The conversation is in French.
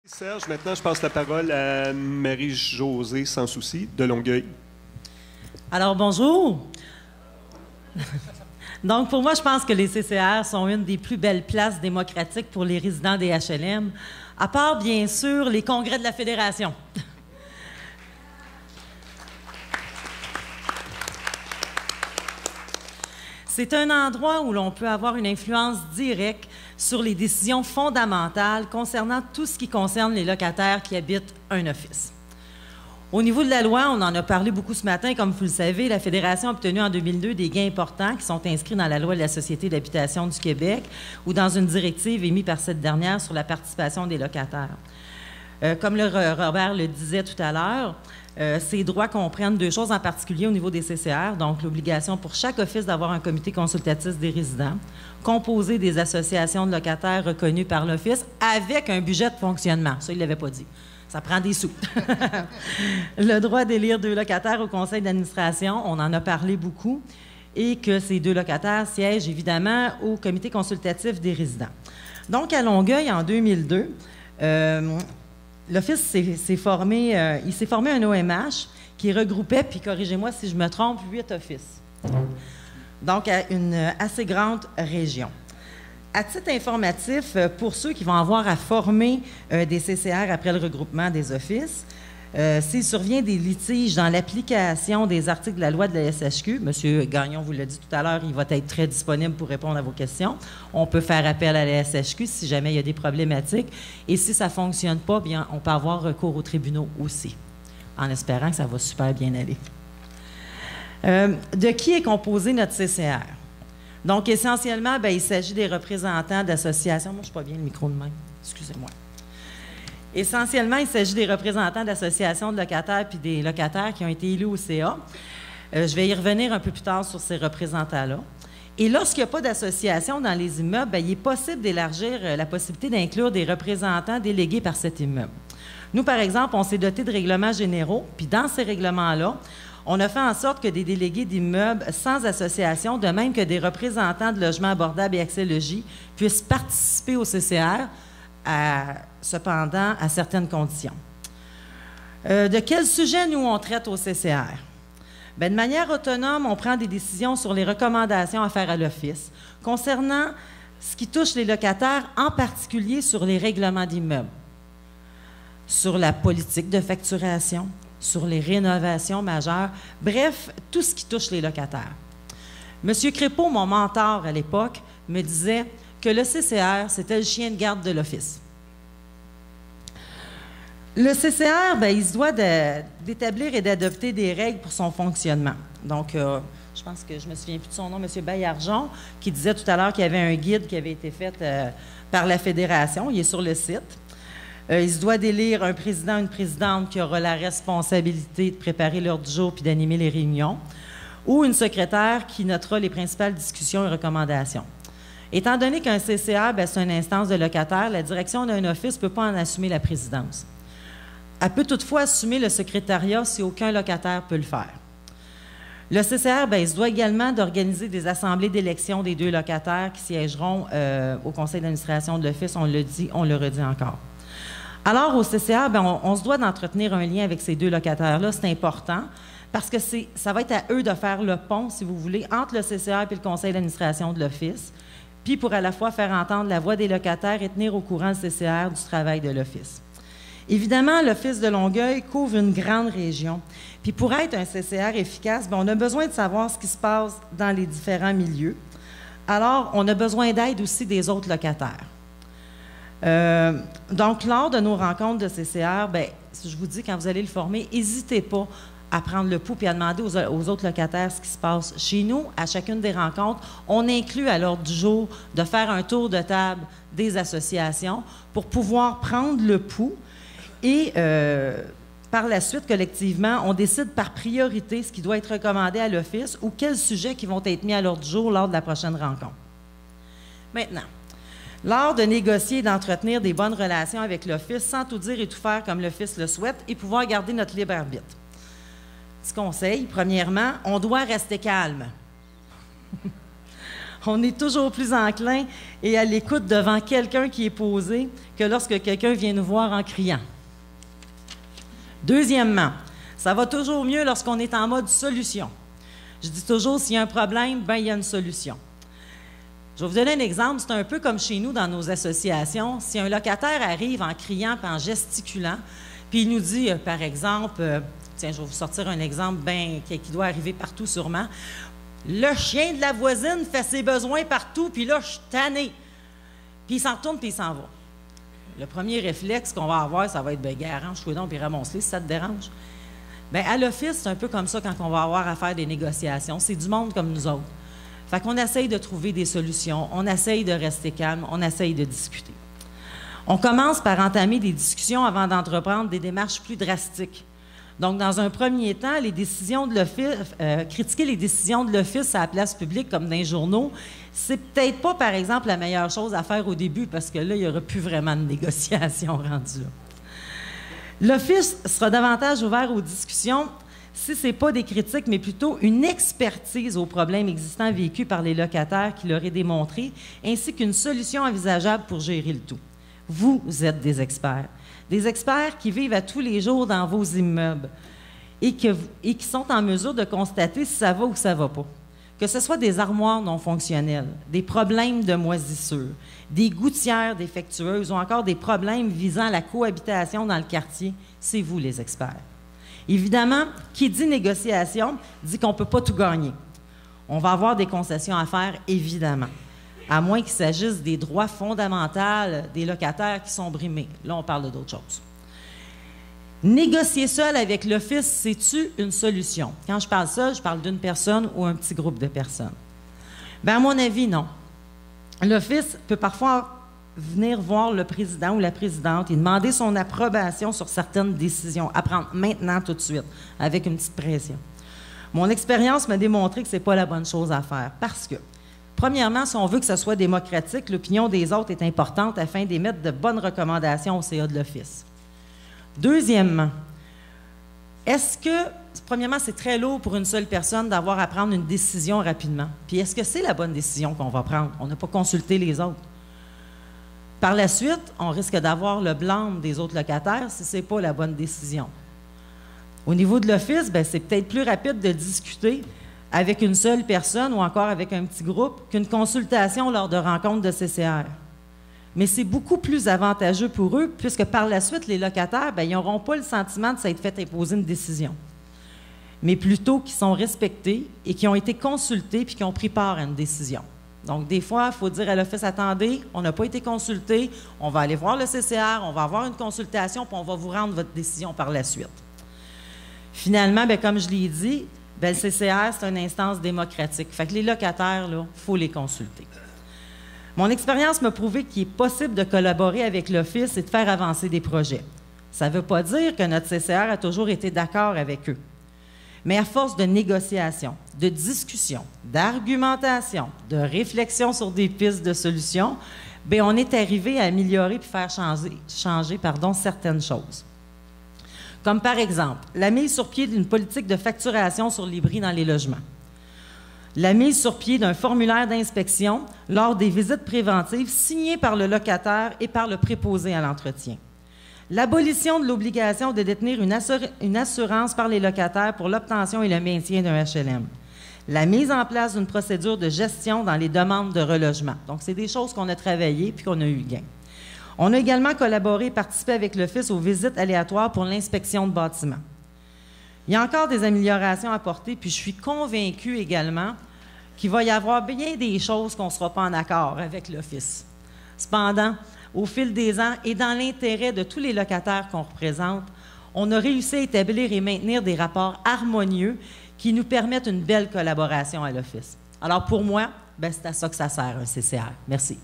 Serge, maintenant, je passe la parole à Marie-Josée Sans Souci de Longueuil. Alors, bonjour. Donc, pour moi, je pense que les CCR sont une des plus belles places démocratiques pour les résidents des HLM, à part, bien sûr, les congrès de la Fédération. C'est un endroit où l'on peut avoir une influence directe sur les décisions fondamentales concernant tout ce qui concerne les locataires qui habitent un office. Au niveau de la loi, on en a parlé beaucoup ce matin. Comme vous le savez, la Fédération a obtenu en 2002 des gains importants qui sont inscrits dans la loi de la Société d'habitation du Québec ou dans une directive émise par cette dernière sur la participation des locataires. Comme Robert le disait tout à l'heure, ces droits comprennent deux choses en particulier au niveau des CCR, donc l'obligation pour chaque office d'avoir un comité consultatif des résidents, composé des associations de locataires reconnues par l'office avec un budget de fonctionnement. Ça, il ne l'avait pas dit. Ça prend des sous. Le droit d'élire deux locataires au conseil d'administration, on en a parlé beaucoup, et que ces deux locataires siègent évidemment au comité consultatif des résidents. Donc, à Longueuil, en 2002, l'Office s'est formé un OMH qui regroupait, puis corrigez-moi si je me trompe, 8 offices. Donc, à une assez grande région. À titre informatif, pour ceux qui vont avoir à former des CCR après le regroupement des offices, s'il survient des litiges dans l'application des articles de la loi de la SHQ, M. Gagnon vous l'a dit tout à l'heure, il va être très disponible pour répondre à vos questions. On peut faire appel à la SHQ si jamais il y a des problématiques. Et si ça ne fonctionne pas, bien, on peut avoir recours aux tribunaux aussi, en espérant que ça va super bien aller. De qui est composé notre CCR? Donc, essentiellement, bien, il s'agit des représentants d'associations. Moi, je ne suis pas bien le micro de main. Excusez-moi. Essentiellement, il s'agit des représentants d'associations de locataires puis des locataires qui ont été élus au CA. Je vais y revenir un peu plus tard sur ces représentants-là. Et lorsqu'il n'y a pas d'association dans les immeubles, bien, il est possible d'élargir la possibilité d'inclure des représentants délégués par cet immeuble. Nous, par exemple, on s'est doté de règlements généraux, puis dans ces règlements-là, on a fait en sorte que des délégués d'immeubles sans association, de même que des représentants de logements abordables et accès logis, puissent participer au CCR, cependant à certaines conditions. De quel sujet, nous, on traite au CCR? Bien, de manière autonome, on prend des décisions sur les recommandations à faire à l'Office concernant ce qui touche les locataires, en particulier sur les règlements d'immeubles, sur la politique de facturation, sur les rénovations majeures, bref, tout ce qui touche les locataires. M. Crépeau, mon mentor à l'époque, me disait que le CCR, c'était le chien de garde de l'Office. Le CCR, bien, il se doit d'établir et d'adopter des règles pour son fonctionnement. Donc, je pense que je me souviens plus de son nom, M. Baillargeon, qui disait tout à l'heure qu'il y avait un guide qui avait été fait par la Fédération. Il est sur le site. Il se doit d'élire un président, une présidente qui aura la responsabilité de préparer l'ordre du jour puis d'animer les réunions, ou une secrétaire qui notera les principales discussions et recommandations. Étant donné qu'un CCR, c'est une instance de locataire, la direction d'un office ne peut pas en assumer la présidence. Elle peut toutefois assumer le secrétariat si aucun locataire peut le faire. Le CCR, il se doit également d'organiser des assemblées d'élection des deux locataires qui siégeront au conseil d'administration de l'Office. On le dit, on le redit encore. Alors, au CCR, on se doit d'entretenir un lien avec ces deux locataires-là. C'est important parce que ça va être à eux de faire le pont, si vous voulez, entre le CCR et le conseil d'administration de l'Office, puis pour à la fois faire entendre la voix des locataires et tenir au courant le CCR du travail de l'Office. Évidemment, l'Office de Longueuil couvre une grande région. Puis pour être un CCR efficace, on a besoin de savoir ce qui se passe dans les différents milieux. Alors, on a besoin d'aide aussi des autres locataires. Donc, lors de nos rencontres de CCR, je vous dis, quand vous allez le former, n'hésitez pas à prendre le pouls et à demander aux autres locataires ce qui se passe. Chez nous, à chacune des rencontres, on inclut à l'ordre du jour de faire un tour de table des associations pour pouvoir prendre le pouls et par la suite, collectivement, on décide par priorité ce qui doit être recommandé à l'Office ou quels sujets qui vont être mis à l'ordre du jour lors de la prochaine rencontre. Maintenant, lors de négocier et d'entretenir des bonnes relations avec l'Office sans tout dire et tout faire comme l'Office le souhaite et pouvoir garder notre libre arbitre. Petit conseil, premièrement, on doit rester calme. On est toujours plus enclin et à l'écoute devant quelqu'un qui est posé que lorsque quelqu'un vient nous voir en criant. Deuxièmement, ça va toujours mieux lorsqu'on est en mode solution. Je dis toujours, s'il y a un problème, ben il y a une solution. Je vais vous donner un exemple. C'est un peu comme chez nous dans nos associations. Si un locataire arrive en criant et en gesticulant, puis il nous dit, par exemple, tiens, je vais vous sortir un exemple qui doit arriver partout sûrement. Le chien de la voisine fait ses besoins partout, puis là, je suis tanné. Puis il s'en retourne, puis il s'en va. Le premier réflexe qu'on va avoir, ça va être, bien, arrange-toi donc, puis ramasse-les si ça te dérange. Bien, à l'office, c'est un peu comme ça quand on va avoir à faire des négociations. C'est du monde comme nous autres. Fait qu'on essaye de trouver des solutions, on essaye de rester calme, on essaye de discuter. On commence par entamer des discussions avant d'entreprendre des démarches plus drastiques. Donc, dans un premier temps, les décisions de l'office, critiquer les décisions de l'office à la place publique comme dans les journaux, c'est peut-être pas, par exemple, la meilleure chose à faire au début parce que là, il n'y aura plus vraiment de négociation rendue là. L'office sera davantage ouvert aux discussions si ce n'est pas des critiques, mais plutôt une expertise aux problèmes existants vécus par les locataires qui l'auraient démontré, ainsi qu'une solution envisageable pour gérer le tout. Vous êtes des experts qui vivent à tous les jours dans vos immeubles et qui sont en mesure de constater si ça va ou ça ne va pas. Que ce soit des armoires non fonctionnelles, des problèmes de moisissure, des gouttières défectueuses ou encore des problèmes visant la cohabitation dans le quartier, c'est vous les experts. Évidemment, qui dit négociation dit qu'on ne peut pas tout gagner. On va avoir des concessions à faire, évidemment, à moins qu'il s'agisse des droits fondamentaux des locataires qui sont brimés. Là, on parle d'autre chose. Négocier seul avec l'office, c'est-tu une solution? Quand je parle seul, je parle d'une personne ou un petit groupe de personnes. Bien, à mon avis, non. L'office peut parfois venir voir le président ou la présidente et demander son approbation sur certaines décisions, à prendre maintenant, tout de suite, avec une petite pression. Mon expérience m'a démontré que ce n'est pas la bonne chose à faire parce que, premièrement, si on veut que ce soit démocratique, l'opinion des autres est importante afin d'émettre de bonnes recommandations au CA de l'Office. Deuxièmement, premièrement, c'est très lourd pour une seule personne d'avoir à prendre une décision rapidement. Puis est-ce que c'est la bonne décision qu'on va prendre? On n'a pas consulté les autres. Par la suite, on risque d'avoir le blâme des autres locataires si ce n'est pas la bonne décision. Au niveau de l'Office, c'est peut-être plus rapide de discuter avec une seule personne ou encore avec un petit groupe qu'une consultation lors de rencontres de CCR. Mais c'est beaucoup plus avantageux pour eux puisque par la suite, les locataires, ils n'auront pas le sentiment de s'être fait imposer une décision, mais plutôt qu'ils sont respectés et qui ont été consultés puis qui ont pris part à une décision. Donc, des fois, il faut dire à l'Office, attendez, on n'a pas été consulté, on va aller voir le CCR, on va avoir une consultation, puis on va vous rendre votre décision par la suite. Finalement, comme je l'ai dit, le CCR, c'est une instance démocratique. Fait que les locataires, il faut les consulter. Mon expérience m'a prouvé qu'il est possible de collaborer avec l'Office et de faire avancer des projets. Ça ne veut pas dire que notre CCR a toujours été d'accord avec eux. Mais à force de négociation, de discussion, d'argumentation, de réflexion sur des pistes de solutions, on est arrivé à améliorer et faire changer certaines choses. Comme par exemple, la mise sur pied d'une politique de facturation sur les bris dans les logements. La mise sur pied d'un formulaire d'inspection lors des visites préventives signées par le locataire et par le préposé à l'entretien. L'abolition de l'obligation de détenir une assurance par les locataires pour l'obtention et le maintien d'un HLM. La mise en place d'une procédure de gestion dans les demandes de relogement. Donc, c'est des choses qu'on a travaillées puis qu'on a eu gain. On a également collaboré et participé avec l'Office aux visites aléatoires pour l'inspection de bâtiments. Il y a encore des améliorations à apporter, puis je suis convaincue également qu'il va y avoir bien des choses qu'on ne sera pas en accord avec l'Office. Cependant, au fil des ans et dans l'intérêt de tous les locataires qu'on représente, on a réussi à établir et maintenir des rapports harmonieux qui nous permettent une belle collaboration à l'Office. Alors pour moi, c'est à ça que ça sert, un CCR. Merci.